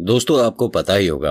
दोस्तों, आपको पता ही होगा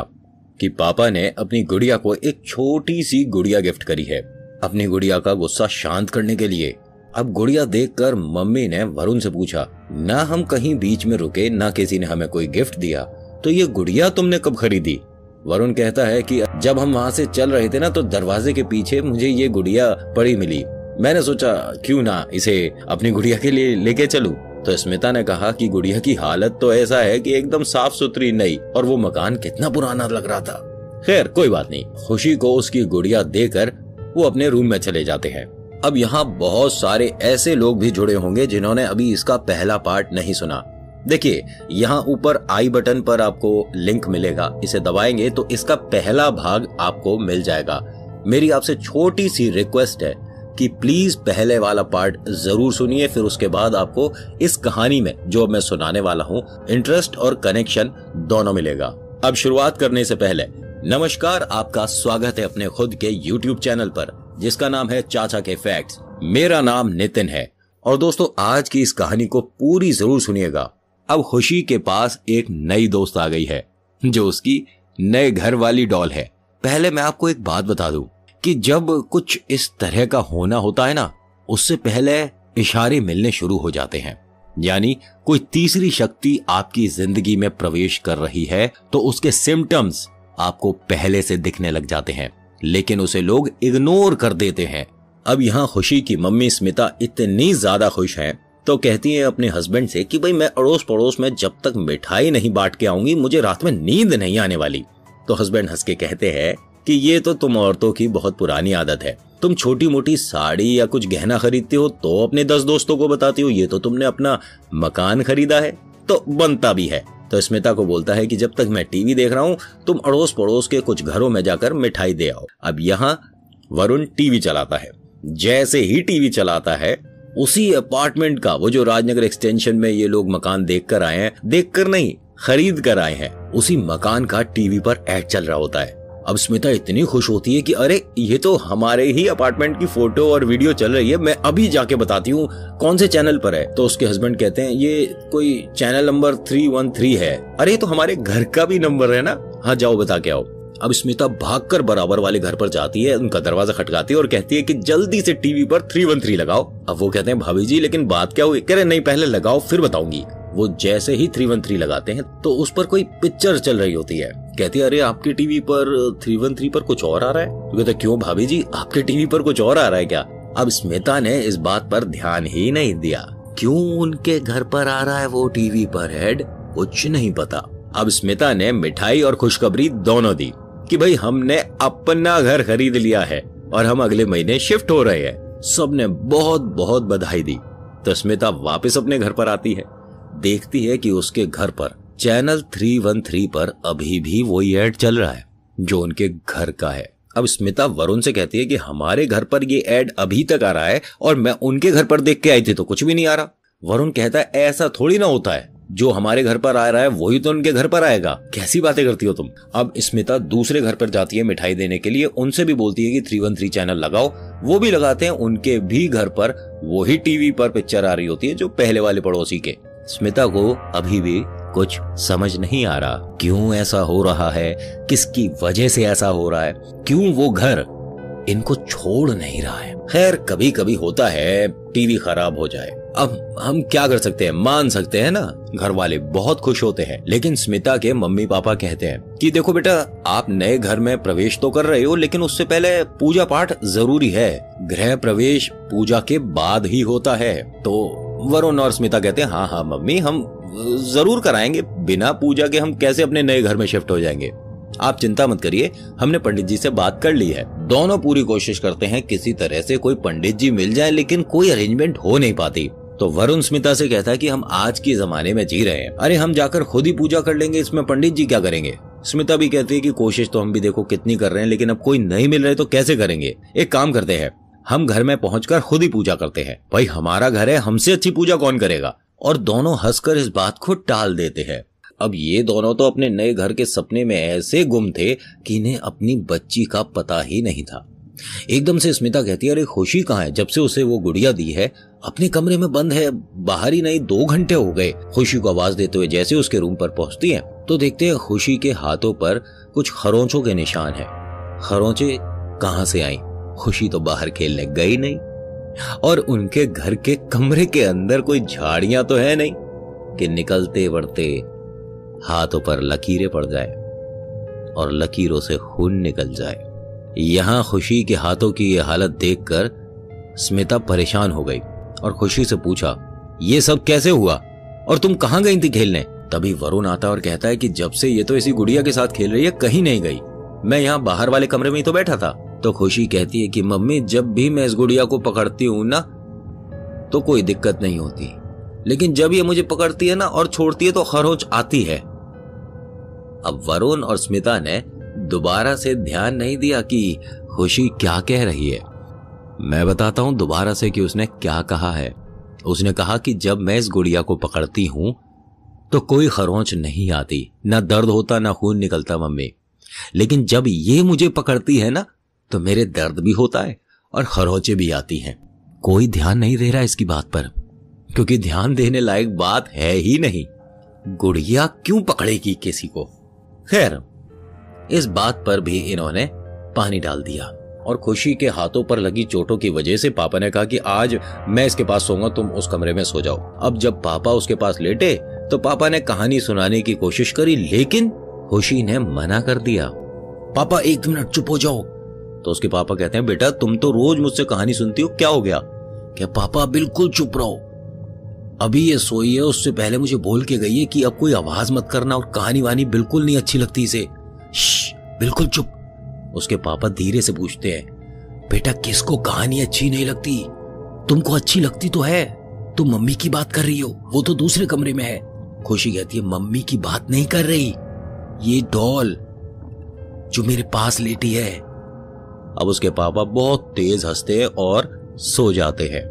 कि पापा ने अपनी गुड़िया को एक छोटी सी गुड़िया गिफ्ट करी है अपनी गुड़िया का गुस्सा शांत करने के लिए। अब गुड़िया देखकर मम्मी ने वरुण से पूछा, ना हम कहीं बीच में रुके, ना किसी ने हमें कोई गिफ्ट दिया, तो ये गुड़िया तुमने कब खरीदी? वरुण कहता है कि जब हम वहाँ से चल रहे थे ना, तो दरवाजे के पीछे मुझे ये गुड़िया पड़ी मिली। मैंने सोचा क्यों ना इसे अपनी गुड़िया के लिए लेके चलूं। तो स्मिता ने कहा कि गुड़िया की हालत तो ऐसा है कि एकदम साफ सुथरी नई, और वो मकान कितना पुराना लग रहा था। खैर कोई बात नहीं, खुशी को उसकी गुड़िया देकर वो अपने रूम में चले जाते हैं। अब यहाँ बहुत सारे ऐसे लोग भी जुड़े होंगे जिन्होंने अभी इसका पहला पार्ट नहीं सुना। देखिए, यहाँ ऊपर आई बटन पर आपको लिंक मिलेगा, इसे दबाएंगे तो इसका पहला भाग आपको मिल जाएगा। मेरी आपसे छोटी सी रिक्वेस्ट है कि प्लीज पहले वाला पार्ट जरूर सुनिए, फिर उसके बाद आपको इस कहानी में जो मैं सुनाने वाला हूँ इंटरेस्ट और कनेक्शन दोनों मिलेगा। अब शुरुआत करने से पहले नमस्कार, आपका स्वागत है अपने खुद के YouTube चैनल पर जिसका नाम है चाचा के फैक्ट्स। मेरा नाम नितिन है और दोस्तों आज की इस कहानी को पूरी जरूर सुनिएगा। अब खुशी के पास एक नई दोस्त आ गई है जो उसकी नए घर वाली डॉल है। पहले मैं आपको एक बात बता दूं कि जब कुछ इस तरह का होना होता है ना, उससे पहले इशारे मिलने शुरू हो जाते हैं। यानी कोई तीसरी शक्ति आपकी जिंदगी में प्रवेश कर रही है तो उसके सिम्टम्स आपको पहले से दिखने लग जाते हैं, लेकिन उसे लोग इग्नोर कर देते हैं। अब यहाँ खुशी की मम्मी स्मिता इतनी ज्यादा खुश है तो कहती है अपने हस्बैंड से कि भाई मैं अड़ोस पड़ोस में जब तक मिठाई नहीं बांट के आऊंगी मुझे रात में नींद नहीं आने वाली। तो हस्बैंड हंस के कहते हैं कि ये तो तुम औरतों की बहुत पुरानी आदत है। तुम छोटी मोटी साड़ी या कुछ गहना खरीदती हो तो अपने 10 दोस्तों को बताती हो, ये तो तुमने अपना मकान खरीदा है तो बनता भी है। तो स्मिता को बोलता है कि जब तक मैं टीवी देख रहा हूँ तुम अड़ोस पड़ोस के कुछ घरों में जाकर मिठाई दे आओ। अब यहाँ वरुण टीवी चलाता है। जैसे ही टीवी चलाता है उसी अपार्टमेंट का, वो जो राजनगर एक्सटेंशन में ये लोग मकान देखकर आए हैं, देखकर नहीं खरीद कर आए हैं, उसी मकान का टीवी पर ऐड चल रहा होता है। अब स्मिता इतनी खुश होती है कि अरे ये तो हमारे ही अपार्टमेंट की फोटो और वीडियो चल रही है, मैं अभी जाके बताती हूँ कौन से चैनल पर है। तो उसके हस्बैंड कहते हैं ये कोई चैनल नंबर 313 है। अरे ये तो हमारे घर का भी नंबर है ना, हाँ जाओ बता के आओ। अब स्मिता भागकर बराबर वाले घर पर जाती है, उनका दरवाजा खटकाती है और कहती है कि जल्दी से टीवी पर 313 लगाओ। अब वो कहते हैं भाभी जी लेकिन बात क्या हुई? कह रहे नहीं पहले लगाओ फिर बताऊंगी। वो जैसे ही 313 लगाते हैं तो उस पर कोई पिक्चर चल रही होती है। कहती है अरे आपके टीवी पर 313 पर कुछ और आ रहा है। तो कहते क्यों भाभी जी, आपके टीवी पर कुछ और आ रहा है क्या? अब स्मिता ने इस बात पर ध्यान ही नहीं दिया। क्यों उनके घर पर आ रहा है वो टीवी पर ऐड, कुछ नहीं पता। अब स्मिता ने मिठाई और खुशखबरी दोनों दी कि भाई हमने अपना घर खरीद लिया है और हम अगले महीने शिफ्ट हो रहे हैं। सबने बहुत बहुत बधाई दी। तो स्मिता वापस अपने घर पर आती है, देखती है कि उसके घर पर चैनल 313 पर अभी भी वही ऐड चल रहा है जो उनके घर का है। अब स्मिता वरुण से कहती है कि हमारे घर पर ये ऐड अभी तक आ रहा है और मैं उनके घर पर देख के आई थी तो कुछ भी नहीं आ रहा। वरुण कहता है ऐसा थोड़ी ना होता है, जो हमारे घर पर आ रहा है वही तो उनके घर पर आएगा, कैसी बातें करती हो तुम। अब स्मिता दूसरे घर पर जाती है मिठाई देने के लिए, उनसे भी बोलती है कि 313 चैनल लगाओ। वो भी लगाते हैं, उनके भी घर पर वही टीवी पर पिक्चर आ रही होती है जो पहले वाले पड़ोसी के। स्मिता को अभी भी कुछ समझ नहीं आ रहा क्यों ऐसा हो रहा है, किसकी वजह से ऐसा हो रहा है, क्यों वो घर इनको छोड़ नहीं रहा है। खैर कभी कभी होता है टीवी खराब हो जाए, अब हम क्या कर सकते हैं, मान सकते हैं ना। घर वाले बहुत खुश होते हैं, लेकिन स्मिता के मम्मी पापा कहते हैं कि देखो बेटा, आप नए घर में प्रवेश तो कर रहे हो लेकिन उससे पहले पूजा पाठ जरूरी है। गृह प्रवेश पूजा के बाद ही होता है। तो वरुण और स्मिता कहते हैं हाँ हाँ मम्मी हम जरूर कराएंगे, बिना पूजा के हम कैसे अपने नए घर में शिफ्ट हो जाएंगे, आप चिंता मत करिए, हमने पंडित जी से बात कर ली है। दोनों पूरी कोशिश करते हैं किसी तरह से कोई पंडित जी मिल जाए, लेकिन कोई अरेंजमेंट हो नहीं पाती। तो वरुण स्मिता से कहता है कि हम आज के जमाने में जी रहे हैं, अरे हम जाकर खुद ही पूजा कर लेंगे, इसमें पंडित जी क्या करेंगे। स्मिता भी कहती है कि कोशिश तो हम भी देखो कितनी कर रहे हैं, लेकिन अब कोई नहीं मिल रहे तो कैसे करेंगे। एक काम करते हैं, हम घर में पहुंचकर खुद ही पूजा करते हैं, भाई हमारा घर है, हमसे अच्छी पूजा कौन करेगा। और दोनों हंसकर इस बात को टाल देते हैं। अब ये दोनों तो अपने नए घर के सपने में ऐसे गुम थे कि इन्हें अपनी बच्ची का पता ही नहीं था। एकदम से स्मिता कहती है, अरे खुशी कहाँ है? जब से उसे वो गुड़िया दी है अपने कमरे में बंद है, बाहर ही नहीं 2 घंटे हो गए। खुशी को आवाज देते हुए जैसे उसके रूम पर पहुंचती है तो देखते हैं खुशी के हाथों पर कुछ खरोंचों के निशान है। खरोंचे कहां से आई? खुशी तो बाहर खेलने गई नहीं, और उनके घर के कमरे के अंदर कोई झाड़ियां तो है नहीं कि निकलते बढ़ते हाथों पर लकीरें पड़ जाए और लकीरों से खून निकल जाए। यहां खुशी के हाथों की यह हालत देखकर स्मिता परेशान हो गई और खुशी से पूछा, ये सब कैसे हुआ और तुम कहां गई थी खेलने? तभी वरुण आता और कहता है कि जब से ये तो इसी गुड़िया के साथ खेल रही है कहीं नहीं गई, मैं यहाँ बाहर वाले कमरे में ही तो बैठा था। तो खुशी कहती है कि मम्मी जब भी मैं इस गुड़िया को पकड़ती हूँ ना तो कोई दिक्कत नहीं होती, लेकिन जब ये मुझे पकड़ती है ना और छोड़ती है तो खरोंच आती है। अब वरुण और स्मिता ने दोबारा से ध्यान नहीं दिया कि खुशी क्या कह रही है। मैं बताता हूं दोबारा से कि उसने क्या कहा है। उसने कहा कि जब मैं इस गुड़िया को पकड़ती हूं तो कोई खरोंच नहीं आती, ना दर्द होता ना खून निकलता मम्मी, लेकिन जब ये मुझे पकड़ती है ना तो मेरे दर्द भी होता है और खरोंचे भी आती हैं। कोई ध्यान नहीं दे रहा इसकी बात पर, क्योंकि ध्यान देने लायक बात है ही नहीं। गुड़िया क्यों पकड़ेगी किसी को? खैर, इस बात पर भी इन्होंने पानी डाल दिया और खुशी के हाथों पर लगी चोटों की वजह से पापा ने कहा कि आज मैं इसके पास सोऊंगा, तुम उस कमरे में सो जाओ। अब जब पापा उसके पास लेटे तो पापा ने कहानी सुनाने की कोशिश करी, लेकिन खुशी ने मना कर दिया। पापा 1 मिनट चुप हो जाओ। तो उसके पापा कहते हैं, बेटा तुम तो रोज मुझसे कहानी सुनती हो, क्या हो गया? क्या पापा बिल्कुल चुप रहो, अभी ये सोई है, उससे पहले मुझे बोल के गई है कि अब कोई आवाज मत करना और कहानी वानी बिल्कुल नहीं अच्छी लगती इसे। बिल्कुल चुप। उसके पापा धीरे से पूछते हैं, बेटा किसको कहानी अच्छी नहीं लगती? तुमको अच्छी लगती तो है, तुम मम्मी की बात कर रही हो, वो तो दूसरे कमरे में है। खुशी कहती है, मम्मी की बात नहीं कर रही, ये डॉल जो मेरे पास लेटी है। अब उसके पापा बहुत तेज हंसते हैं और सो जाते हैं।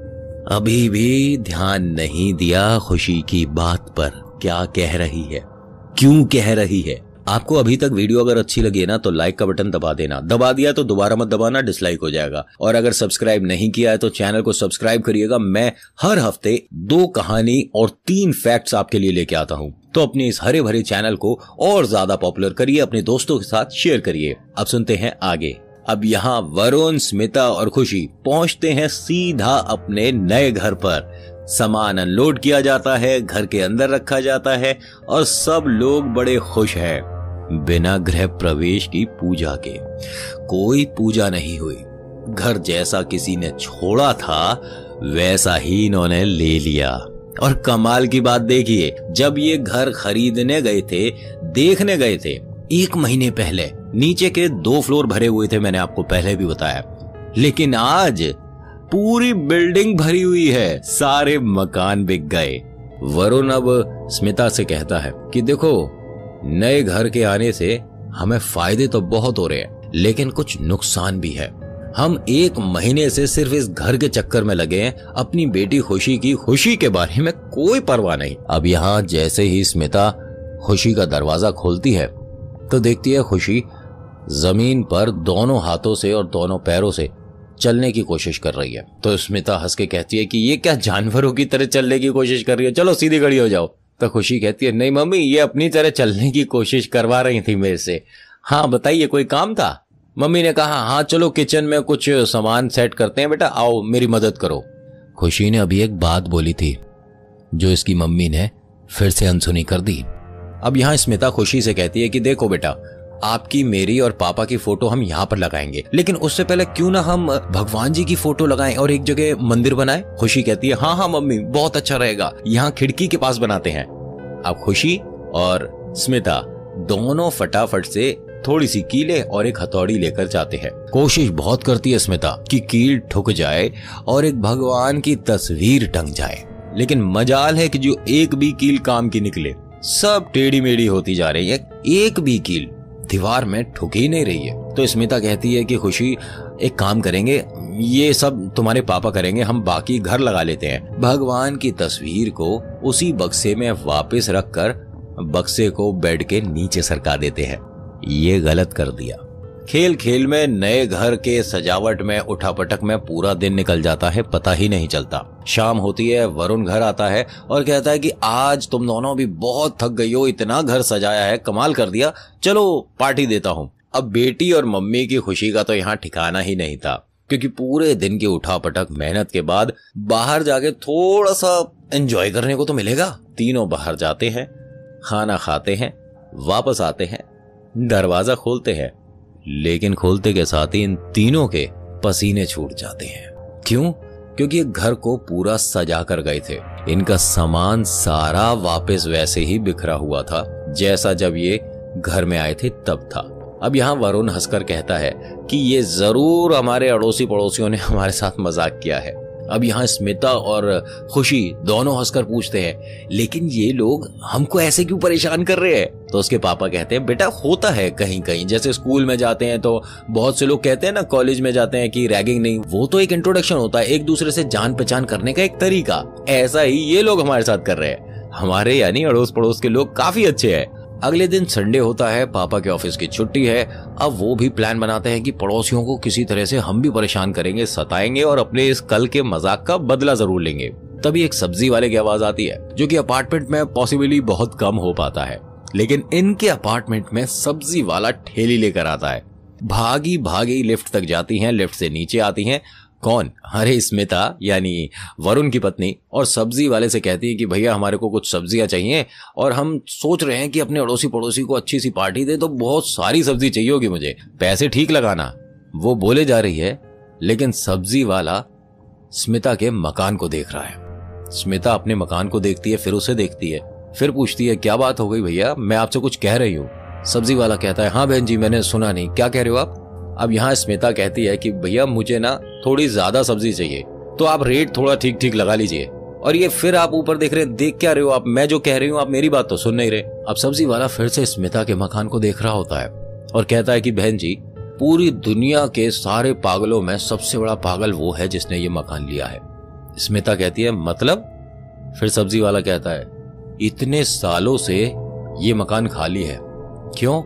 अभी भी ध्यान नहीं दिया खुशी की बात पर, क्या कह रही है, क्यों कह रही है। आपको अभी तक वीडियो अगर अच्छी लगी है ना तो लाइक का बटन दबा देना, दबा दिया तो दोबारा मत दबाना, डिसलाइक हो जाएगा। और अगर सब्सक्राइब नहीं किया है तो चैनल को सब्सक्राइब करिएगा। मैं हर हफ्ते 2 कहानी और 3 फैक्ट्स आपके लिए लेके आता हूँ, तो अपने इस हरे भरे चैनल को और ज्यादा पॉपुलर करिए, अपने दोस्तों के साथ शेयर करिए। अब सुनते हैं आगे। अब यहाँ वरुण, स्मिता और खुशी पहुंचते हैं सीधा अपने नए घर पर। सामान अनलोड किया जाता है, घर के अंदर रखा जाता है और सब लोग बड़े खुश हैं। बिना गृह प्रवेश की पूजा के कोई पूजा नहीं हुई। घर जैसा किसी ने छोड़ा था वैसा ही इन्होंने ले लिया। और कमाल की बात देखिए, जब ये घर खरीदने गए थे, देखने गए थे 1 महीने पहले, नीचे के 2 फ्लोर भरे हुए थे, मैंने आपको पहले भी बताया, लेकिन आज पूरी बिल्डिंग भरी हुई है, सारे मकान बिक गए। वरुण अब स्मिता से कहता है कि देखो, नए घर के आने से हमें फायदे तो बहुत हो रहे हैं, लेकिन कुछ नुकसान भी है। हम 1 महीने से सिर्फ इस घर के चक्कर में लगे हैं, अपनी बेटी खुशी की खुशी के बारे में कोई परवाह नहीं। अब यहाँ जैसे ही स्मिता खुशी का दरवाजा खोलती है तो देखती है खुशी जमीन पर दोनों हाथों से और दोनों पैरों से चलने की कोशिश कर रही है। तो स्मिता हंस के कहती है कि ये क्या जानवरों की तरह चलने की कोशिश कर रही है, चलो सीधी खड़ी हो जाओ। तो खुशी कहती है, नहीं मम्मी, ये अपनी तरह चलने की कोशिश करवा रही थी मेरे से। हाँ बताइए, कोई काम था? मम्मी ने कहा, हाँ चलो किचन में कुछ सामान सेट करते हैं, बेटा आओ मेरी मदद करो। खुशी ने अभी एक बात बोली थी जो इसकी मम्मी ने फिर से अनसुनी कर दी। अब यहाँ स्मिता खुशी से कहती है कि देखो बेटा, आपकी, मेरी और पापा की फोटो हम यहाँ पर लगाएंगे, लेकिन उससे पहले क्यों ना हम भगवान जी की फोटो लगाएं और एक जगह मंदिर बनाएं। खुशी कहती है, हाँ हाँ मम्मी, बहुत अच्छा रहेगा, यहाँ खिड़की के पास बनाते हैं। अब खुशी और स्मिता दोनों फटाफट से थोड़ी सी कीले और एक हथौड़ी लेकर जाते हैं। कोशिश बहुत करती है स्मिता कि कील ठुक जाए और एक भगवान की तस्वीर टंग जाए, लेकिन मजाल है कि जो एक भी कील काम की निकले, सब टेढ़ी मेढ़ी होती जा रही है, एक भी कील दीवार में ठुक ही नहीं रही है। तो स्मिता कहती है कि खुशी, एक काम करेंगे, ये सब तुम्हारे पापा करेंगे, हम बाकी घर लगा लेते हैं। भगवान की तस्वीर को उसी बक्से में वापस रखकर बक्से को बेड के नीचे सरका देते हैं। ये गलत कर दिया। खेल खेल में नए घर के सजावट में उठापटक में पूरा दिन निकल जाता है, पता ही नहीं चलता। शाम होती है, वरुण घर आता है और कहता है कि आज तुम दोनों भी बहुत थक गई हो, इतना घर सजाया है, कमाल कर दिया, चलो पार्टी देता हूँ। अब बेटी और मम्मी की खुशी का तो यहाँ ठिकाना ही नहीं था, क्योंकि पूरे दिन की उठापटक मेहनत के बाद बाहर जाके थोड़ा सा एंजॉय करने को तो मिलेगा। तीनों बाहर जाते हैं, खाना खाते हैं, वापस आते हैं, दरवाजा खोलते हैं, लेकिन खोलते के साथ ही इन तीनों के पसीने छूट जाते हैं। क्यों? क्योंकि ये घर को पूरा सजा कर गए थे। इनका सामान सारा वापस वैसे ही बिखरा हुआ था जैसा जब ये घर में आए थे तब था। अब यहाँ वरुण हंसकर कहता है कि ये जरूर हमारे अड़ोसी पड़ोसियों ने हमारे साथ मजाक किया है। अब यहाँ स्मिता और खुशी दोनों हंसकर पूछते हैं, लेकिन ये लोग हमको ऐसे क्यों परेशान कर रहे हैं? तो उसके पापा कहते हैं, बेटा होता है कहीं कहीं, जैसे स्कूल में जाते हैं तो बहुत से लोग कहते हैं ना, कॉलेज में जाते हैं कि रैगिंग नहीं, वो तो एक इंट्रोडक्शन होता है, एक दूसरे से जान पहचान करने का एक तरीका। ऐसा ही ये लोग हमारे साथ कर रहे हैं। हमारे यानी अड़ोस पड़ोस के लोग काफी अच्छे हैं। अगले दिन संडे होता है, पापा के ऑफिस की छुट्टी है। अब वो भी प्लान बनाते हैं कि पड़ोसियों को किसी तरह से हम भी परेशान करेंगे, सताएंगे और अपने इस कल के मजाक का बदला जरूर लेंगे। तभी एक सब्जी वाले की आवाज आती है, जो कि अपार्टमेंट में पॉसिबली बहुत कम हो पाता है, लेकिन इनके अपार्टमेंट में सब्जी वाला ठेली लेकर आता है। भागी भागी लिफ्ट तक जाती हैं, लिफ्ट से नीचे आती हैं। कौन? अरे स्मिता यानी वरुण की पत्नी, और सब्जी वाले से कहती है कि भैया हमारे को कुछ सब्जियां चाहिए और हम सोच रहे हैं कि अपने अड़ोसी पड़ोसी को अच्छी सी पार्टी दे, तो बहुत सारी सब्जी चाहिए होगी मुझे, पैसे ठीक लगाना। वो बोले जा रही है, लेकिन सब्जी वाला स्मिता के मकान को देख रहा है। स्मिता अपने मकान को देखती है, फिर उसे देखती है, फिर पूछती है, क्या बात हो गई भैया, मैं आपसे कुछ कह रही हूँ। सब्जी वाला कहता है, हाँ बहन जी मैंने सुना नहीं, क्या कह रहे हो आप? अब यहाँ स्मिता कहती है कि भैया मुझे ना थोड़ी ज्यादा सब्जी चाहिए, तो आप रेट थोड़ा ठीक ठीक लगा लीजिए। और ये फिर आप ऊपर देख रहे, देख क्या रहे हो आप, मैं जो कह रही हूँ आप मेरी बात तो सुन नहीं रहे। अब सब्जी वाला फिर से स्मिता के मकान को देख रहा होता है और कहता है कि बहन जी, पूरी दुनिया के सारे पागलों में सबसे बड़ा पागल वो है जिसने ये मकान लिया है। स्मिता कहती है, मतलब? फिर सब्जी वाला कहता है, इतने सालों से ये मकान खाली है। क्यों?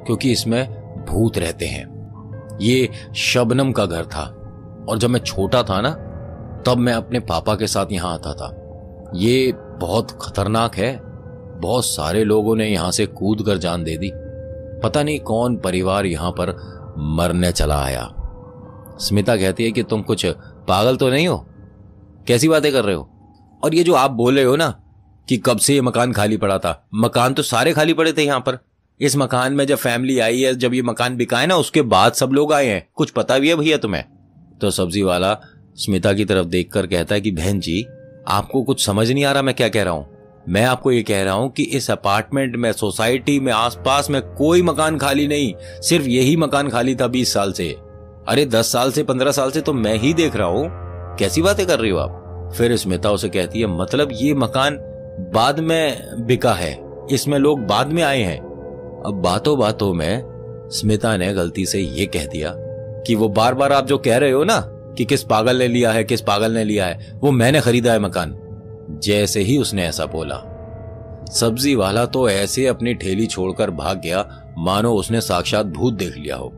क्योंकि इसमें भूत रहते हैं। ये शबनम का घर था और जब मैं छोटा था ना, तब मैं अपने पापा के साथ यहाँ आता था। ये बहुत खतरनाक है, बहुत सारे लोगों ने यहाँ से कूद कर जान दे दी। पता नहीं कौन परिवार यहाँ पर मरने चला आया। स्मिता कहती है कि तुम कुछ पागल तो नहीं हो, कैसी बातें कर रहे हो? और ये जो आप बोल रहे हो ना कि कब से ये मकान खाली पड़ा था, मकान तो सारे खाली पड़े थे यहाँ पर। इस मकान में जब फैमिली आई है, जब ये मकान बिका है ना, उसके बाद सब लोग आए हैं, कुछ पता भी है भैया तुम्हें? तो सब्जी वाला स्मिता की तरफ देखकर कहता है कि बहन जी, आपको कुछ समझ नहीं आ रहा मैं क्या कह रहा हूं? मैं आपको ये कह रहा हूं कि इस अपार्टमेंट में, सोसाइटी में, आसपास में कोई मकान खाली नहीं, सिर्फ यही मकान खाली था 20 साल से। अरे 10 साल से 15 साल से तो मैं ही देख रहा हूं, कैसी बातें कर रही हो आप? फिर स्मिता उसे कहती है, मतलब ये मकान बाद में बिका है, इसमें लोग बाद में आए हैं। अब बातों बातों में स्मिता ने गलती से ये कह दिया कि वो बार बार आप जो कह रहे हो ना कि किस पागल ने लिया है, किस पागल ने लिया है, वो मैंने खरीदा है मकान। जैसे ही उसने ऐसा बोला, सब्जी वाला तो ऐसे अपनी ठेली छोड़कर भाग गया मानो उसने साक्षात भूत देख लिया हो।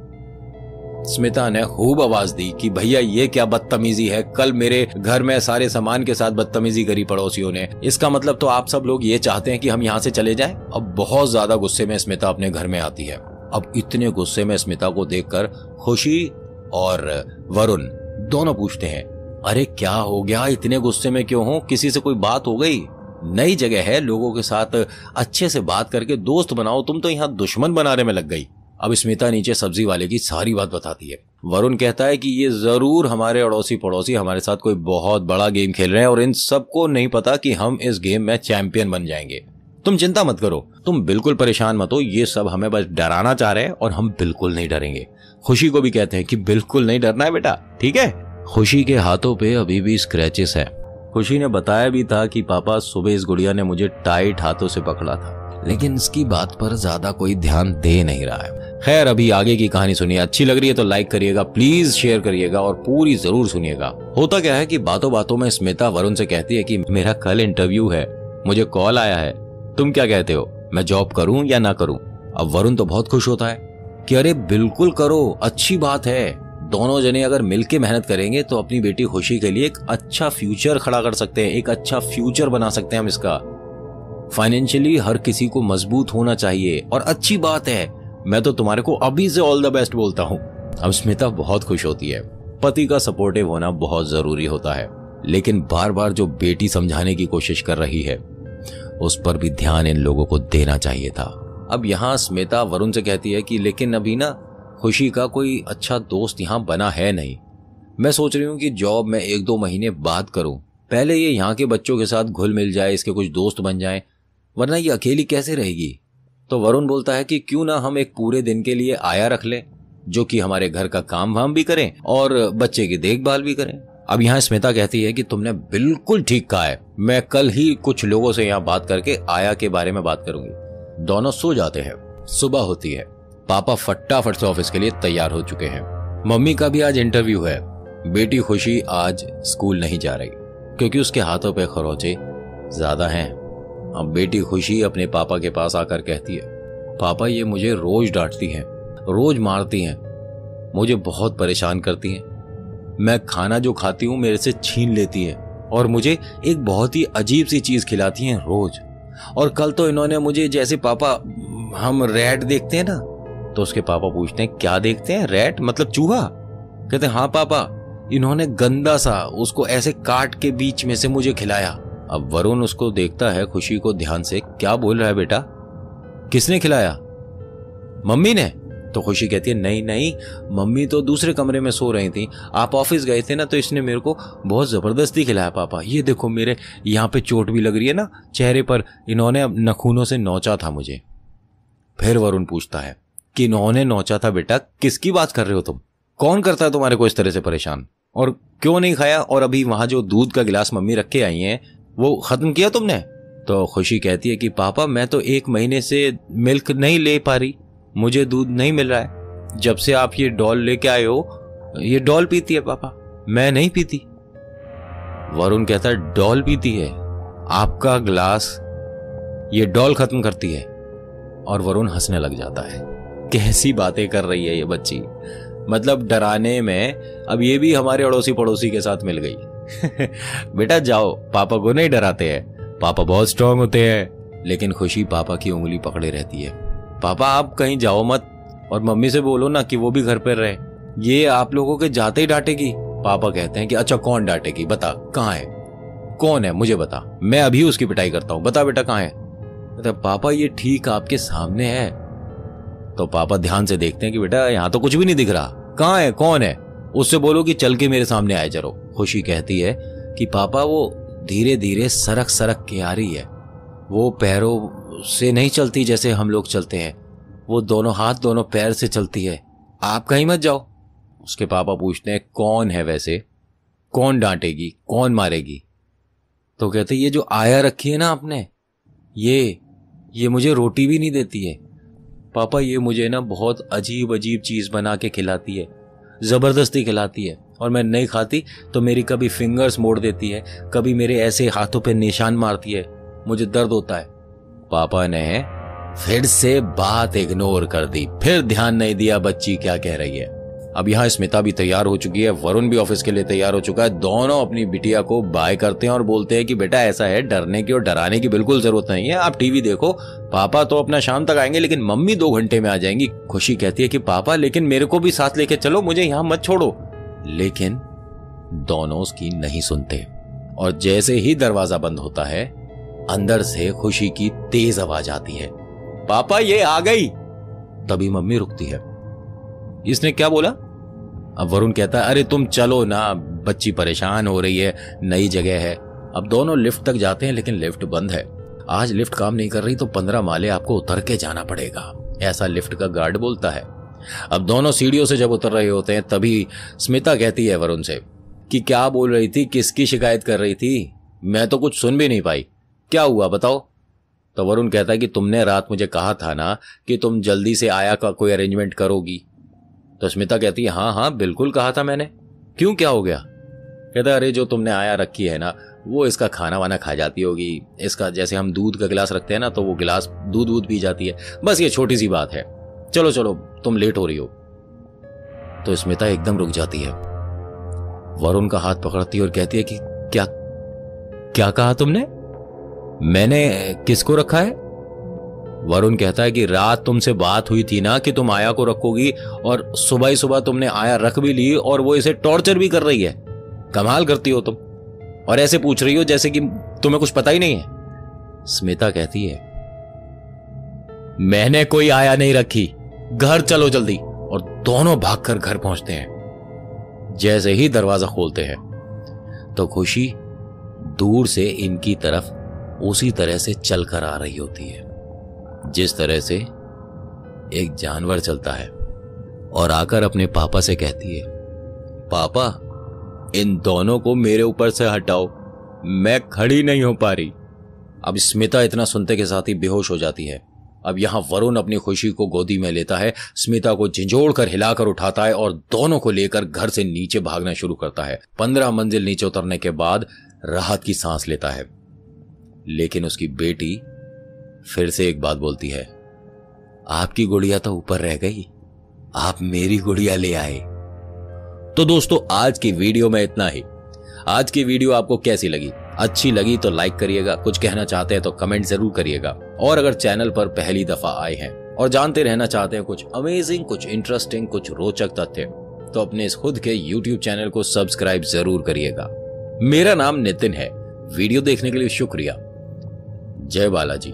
स्मिता ने खूब आवाज दी कि भैया ये क्या बदतमीजी है, कल मेरे घर में सारे सामान के साथ बदतमीजी करी पड़ोसियों ने, इसका मतलब तो आप सब लोग ये चाहते हैं कि हम यहाँ से चले जाएं? अब बहुत ज्यादा गुस्से में स्मिता अपने घर में आती है। अब इतने गुस्से में स्मिता को देखकर खुशी और वरुण दोनों पूछते हैं, अरे क्या हो गया, इतने गुस्से में क्यों हो, किसी से कोई बात हो गई? नई जगह है, लोगों के साथ अच्छे से बात करके दोस्त बनाओ, तुम तो यहाँ दुश्मन बनाने में लग गई। अब स्मिता नीचे सब्जी वाले की सारी बात बताती है। वरुण कहता है कि ये जरूर हमारे अड़ोसी पड़ोसी हमारे साथ कोई बहुत बड़ा गेम खेल रहे हैं और इन सबको नहीं पता कि हम इस गेम में चैंपियन बन जाएंगे। तुम चिंता मत करो, तुम बिल्कुल परेशान मत हो, ये सब हमें बस डराना चाह रहे हैं और हम बिल्कुल नहीं डरेंगे। खुशी को भी कहते हैं कि बिल्कुल नहीं डरना है बेटा, ठीक है? खुशी के हाथों पे अभी भी स्क्रैचेस है। खुशी ने बताया भी था कि पापा सुबह इस गुड़िया ने मुझे टाइट हाथों से पकड़ा था, लेकिन इसकी बात पर ज्यादा कोई ध्यान दे नहीं रहा है। खैर अभी आगे की कहानी सुनिए, अच्छी लग रही है तो लाइक करिएगा, प्लीज शेयर करिएगा और पूरी जरूर सुनिएगा। होता क्या है कि बातों बातों में स्मिता वरुण से कहती है कि मेरा कल इंटरव्यू है, मुझे कॉल आया है, तुम क्या कहते हो, मैं जॉब करूं या ना करूं? अब वरुण तो बहुत खुश होता है, कि अरे बिल्कुल करो, अच्छी बात है, दोनों जने अगर मिलके मेहनत करेंगे तो अपनी बेटी खुशी के लिए एक अच्छा फ्यूचर खड़ा कर सकते हैं, एक अच्छा फ्यूचर बना सकते हैं हम इसका। फाइनेंशियली हर किसी को मजबूत होना चाहिए और अच्छी बात है, मैं तो तुम्हारे को अभी से ऑल द बेस्ट बोलता हूं। अब स्मिता बहुत खुश होती है। पति का सपोर्टिव होना बहुत जरूरी होता है, लेकिन बार बार जो बेटी समझाने की कोशिश कर रही है उस पर भी ध्यान इन लोगों को देना चाहिए था। अब यहां स्मिता वरुण से कहती है कि लेकिन अभी ना खुशी का कोई अच्छा दोस्त यहां बना है नहीं। मैं सोच रही हूं कि जॉब में 1-2 महीने बाद करूं, पहले ये यहां के बच्चों के साथ घुल मिल जाए, इसके कुछ दोस्त बन जाएं, वरना ये अकेली कैसे रहेगी। तो वरुण बोलता है कि क्यों ना हम एक पूरे दिन के लिए आया रख लें, जो कि हमारे घर का काम वाम भी करें और बच्चे की देखभाल भी करें। अब यहाँ स्मिता कहती है कि तुमने बिल्कुल ठीक कहा है, मैं कल ही कुछ लोगों से यहाँ बात करके आया के बारे में बात करूंगी। दोनों सो जाते हैं। सुबह होती है। पापा फटाफट से ऑफिस के लिए तैयार हो चुके हैं। मम्मी का भी आज इंटरव्यू है। बेटी खुशी आज स्कूल नहीं जा रही क्योंकि उसके हाथों पे खरोंचे ज्यादा हैं। अब बेटी खुशी अपने पापा के पास आकर कहती है, पापा ये मुझे रोज डांटती हैं, रोज मारती हैं, मुझे बहुत परेशान करती हैं। मैं खाना जो खाती हूं मेरे से छीन लेती है और मुझे एक बहुत ही अजीब सी चीज खिलाती हैं रोज। और कल तो इन्होंने मुझे, जैसे पापा हम रैट देखते हैं ना, तो उसके पापा पूछते हैं क्या देखते हैं, रैट मतलब चूहा? कहते हैं हाँ पापा, इन्होंने गंदा सा उसको ऐसे काट के बीच में से मुझे खिलाया। अब वरुण उसको देखता है, खुशी को ध्यान से, क्या बोल रहा है बेटा, किसने खिलाया? मम्मी ने? तो खुशी कहती है नहीं नहीं, मम्मी तो दूसरे कमरे में सो रही थी, आप ऑफिस गए थे ना तो इसने मेरे को बहुत जबरदस्ती खिलाया पापा। ये देखो मेरे यहाँ पे चोट भी लग रही है ना चेहरे पर, इन्होंने नखूनों से नोचा था मुझे। फिर वरुण पूछता है कि इन्होंने नोचा था बेटा, किसकी बात कर रहे हो तुम? कौन करता है तुम्हारे को इस तरह से परेशान? और क्यों नहीं खाया? और अभी वहां जो दूध का गिलास मम्मी रख के आई है वो खत्म किया तुमने? तो खुशी कहती है कि पापा मैं तो 1 महीने से मिल्क नहीं ले पा रही, मुझे दूध नहीं मिल रहा है। जब से आप ये डॉल लेके आए हो, ये डॉल पीती है पापा, मैं नहीं पीती। वरुण कहता है डॉल पीती है? आपका गिलास ये डॉल खत्म करती है। और वरुण हंसने लग जाता है। कैसी बातें कर रही है ये बच्ची, मतलब डराने में अब ये भी हमारे अड़ोसी पड़ोसी के साथ मिल गई। बेटा जाओ, पापा को नहीं डराते हैं, पापा बहुत स्ट्रांग होते हैं। लेकिन खुशी पापा की उंगली पकड़े रहती है। पापा आप कहीं जाओ मत, और मम्मी से बोलो ना कि वो भी घर पर रहे, ये आप लोगों के जाते ही डांटेगी। पापा कहते हैं कि अच्छा कौन डांटेगी, बता कहाँ है, कौन है मुझे बता, मैं अभी उसकी पिटाई करता हूं, बता बेटा कहाँ है। तो पापा ये ठीक आपके सामने है। तो पापा ध्यान से देखते हैं कि बेटा यहां तो कुछ भी नहीं दिख रहा, कहाँ है, कौन है, उससे बोलो कि चल के मेरे सामने आए जरो। खुशी कहती है कि पापा वो धीरे धीरे सरक सरक के आ रही है, वो पैरों से नहीं चलती जैसे हम लोग चलते हैं, वो दोनों हाथ दोनों पैर से चलती है, आप कहीं मत जाओ। उसके पापा पूछते हैं कौन है वैसे, कौन डांटेगी, कौन मारेगी? तो कहते ये जो आया रखी है ना आपने, ये मुझे रोटी भी नहीं देती है पापा, ये मुझे ना बहुत अजीब अजीब चीज बना के खिलाती है, जबरदस्ती खिलाती है, और मैं नहीं खाती तो मेरी कभी फिंगर्स मोड़ देती है, कभी मेरे ऐसे हाथों पे निशान मारती है, मुझे दर्द होता है। पापा ने फिर से बात इग्नोर कर दी, फिर ध्यान नहीं दिया बच्ची क्या कह रही है। अब यहाँ स्मिता भी तैयार हो चुकी है, वरुण भी ऑफिस के लिए तैयार हो चुका है। दोनों अपनी बिटिया को बाय करते हैं और बोलते हैं कि बेटा ऐसा है, डरने की और डराने की बिल्कुल जरूरत नहीं है, आप टीवी देखो, पापा तो अपना शाम तक आएंगे लेकिन मम्मी 2 घंटे में आ जाएंगी। खुशी कहती है कि पापा लेकिन मेरे को भी साथ लेके चलो, मुझे यहाँ मत छोड़ो। लेकिन दोनों उसकी नहीं सुनते, और जैसे ही दरवाजा बंद होता है अंदर से खुशी की तेज आवाज आती है, पापा ये आ गई। तभी मम्मी रुकती है, इसने क्या बोला? अब वरुण कहता है अरे तुम चलो ना, बच्ची परेशान हो रही है, नई जगह है। अब दोनों लिफ्ट तक जाते हैं लेकिन लिफ्ट बंद है। आज लिफ्ट काम नहीं कर रही तो 15 माले आपको उतर के जाना पड़ेगा, ऐसा लिफ्ट का गार्ड बोलता है। अब दोनों सीढ़ियों से जब उतर रहे होते हैं तभी स्मिता कहती है वरुण से कि क्या बोल रही थी, किसकी शिकायत कर रही थी, मैं तो कुछ सुन भी नहीं पाई, क्या हुआ बताओ। तो वरुण कहता है कि तुमने रात मुझे कहा था ना कि तुम जल्दी से आया का कोई अरेंजमेंट करोगी। तो स्मिता कहती है हाँ बिल्कुल कहा था मैंने, क्यों क्या हो गया? कहता है अरे जो तुमने आया रखी है ना, वो इसका खाना वाना खा जाती होगी, इसका जैसे हम दूध का गिलास रखते हैं ना तो वो गिलास दूध पी जाती है, बस ये छोटी सी बात है, चलो चलो तुम लेट हो रही हो। तो स्मिता एकदम रुक जाती है, वरुण का हाथ पकड़ती है और कहती है कि क्या क्या कहा तुमने? मैंने किसको रखा है? वरुण कहता है कि रात तुमसे बात हुई थी ना कि तुम आया को रखोगी, और सुबह ही सुबह तुमने आया रख भी ली और वो इसे टॉर्चर भी कर रही है। कमाल करती हो तुम, और ऐसे पूछ रही हो जैसे कि तुम्हें कुछ पता ही नहीं है। स्मिता कहती है मैंने कोई आया नहीं रखी, घर चलो जल्दी। और दोनों भागकर घर पहुंचते हैं। जैसे ही दरवाजा खोलते हैं तो खुशी दूर से इनकी तरफ उसी तरह से चलकर आ रही होती है जिस तरह से एक जानवर चलता है, और आकर अपने पापा से कहती है पापा इन दोनों को मेरे ऊपर से हटाओ, मैं खड़ी नहीं हो पा रही। अब स्मिता इतना सुनते के साथ ही बेहोश हो जाती है। अब यहां वरुण अपनी खुशी को गोदी में लेता है, स्मिता को झिझोड़कर हिलाकर उठाता है और दोनों को लेकर घर से नीचे भागना शुरू करता है। 15 मंजिल नीचे उतरने के बाद राहत की सांस लेता है, लेकिन उसकी बेटी फिर से एक बात बोलती है, आपकी गुड़िया तो ऊपर रह गई, आप मेरी गुड़िया ले आए। तो दोस्तों आज की वीडियो में इतना ही। आज की वीडियो आपको कैसी लगी? अच्छी लगी तो लाइक करिएगा, कुछ कहना चाहते हैं तो कमेंट जरूर करिएगा, और अगर चैनल पर पहली दफा आए हैं और जानते रहना चाहते हैं कुछ अमेजिंग, कुछ इंटरेस्टिंग, कुछ रोचक तथ्य, तो अपने इस खुद के YouTube चैनल को सब्सक्राइब जरूर करिएगा। मेरा नाम नितिन है। वीडियो देखने के लिए शुक्रिया। जय बालाजी।